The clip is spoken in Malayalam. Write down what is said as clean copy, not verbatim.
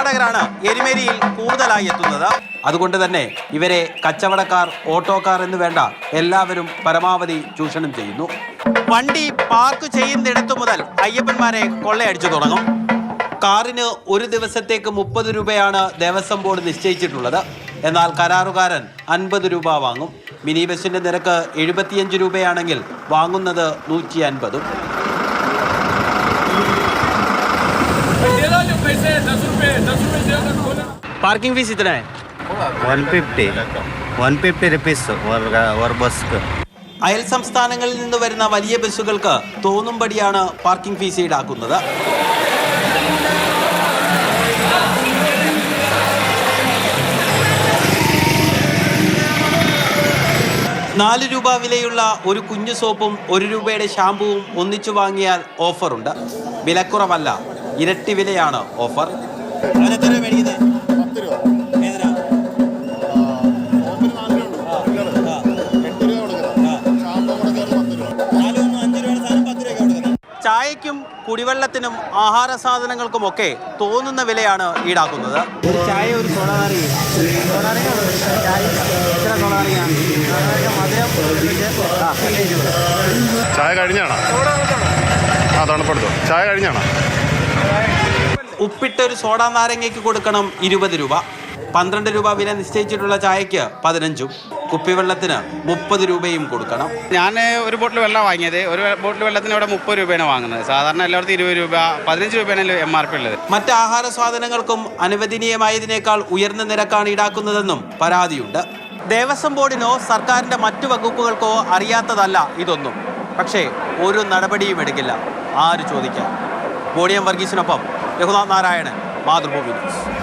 തീർത്ഥാടകരാണ് എരുമേലിയിൽ കൂടുതലായി എത്തുന്നത്. അതുകൊണ്ട് തന്നെ ഇവരെ കച്ചവടക്കാർ, ഓട്ടോക്കാർ എന്ന് വേണ്ട എല്ലാവരും പരമാവധി ചൂഷണം ചെയ്യുന്നു. വണ്ടി പാർക്ക് ചെയ്യുന്നിടത്തു മുതൽ അയ്യപ്പന്മാരെ കൊള്ളയടിച്ചു തുടങ്ങും. കാറിന് ഒരു ദിവസത്തേക്ക് 30 രൂപയാണ് ദേവസ്വം ബോർഡ് നിശ്ചയിച്ചിട്ടുള്ളത്. എന്നാൽ കരാറുകാരൻ 50 രൂപ വാങ്ങും. മിനി ബസിന്റെ നിരക്ക് 75 രൂപയാണെങ്കിൽ വാങ്ങുന്നത് 150. पार्किंग फीस इतना है 150 रुपीस और बस. അയൽ സംസ്ഥാനങ്ങളിൽ നിന്ന് വരുന്ന വലിയ ബസ്സുകൾക്ക് തോന്നുംപടിയാണ് പാർക്കിംഗ് ഫീസ് ഈടാക്കുന്നത്. ₹4 വിലയുള്ള ഒരു കുഞ്ഞു സോപ്പും 1 രൂപയുടെ ഷാമ്പുവും ഒന്നിച്ചു വാങ്ങിയാൽ ഓഫറുണ്ട്. വിലക്കുറവല്ല, ഇരട്ടി വിലയാണ് ഓഫർ. ചായയ്ക്കും കുടിവെള്ളത്തിനും ആഹാര സാധനങ്ങൾക്കുമൊക്കെ തോന്നുന്ന വിലയാണ് ഈടാക്കുന്നത്. ഒരു ചായ, ഒരു ചായ കഴിഞ്ഞാണോ? തണുപ്പെടുത്തോ? ചായ കഴിഞ്ഞാണോ? ഉപ്പിട്ടൊരു സോഡാ നാരങ്ങയ്ക്ക് കൊടുക്കണം 20 രൂപ. 12 രൂപ വില നിശ്ചയിച്ചിട്ടുള്ള ചായയ്ക്ക് 15, കുപ്പിവെള്ളത്തിന് 30 രൂപയും കൊടുക്കണം. ഞാൻ ഒരു ബോട്ടിൽ വെള്ളം വാങ്ങിയത്. ഒരു ബോട്ടിൽ വെള്ളത്തിന് ഇവിടെ 30 രൂപയാണ് വാങ്ങുന്നത്. സാധാരണ എല്ലായിടത്തും 20 രൂപ, 15 രൂപയാണ് MRP ഉള്ളത്. മറ്റ് ആഹാര സാധനങ്ങൾക്കും അനുവദനീയമായതിനേക്കാൾ ഉയർന്ന നിരക്കാണ് ഈടാക്കുന്നതെന്നും പരാതിയുണ്ട്. ദേവസ്വം ബോർഡിനോ സർക്കാരിൻ്റെ മറ്റു വകുപ്പുകൾക്കോ അറിയാത്തതല്ല ഇതൊന്നും. പക്ഷേ ഒരു നടപടിയും എടുക്കില്ല. ആര് ചോദിക്കാൻ? ബോഡിയം വർഗീസിനൊപ്പം രഘുനാഥ് നാരായണൻ, മാതൃഭൂമി ന്യൂസ്.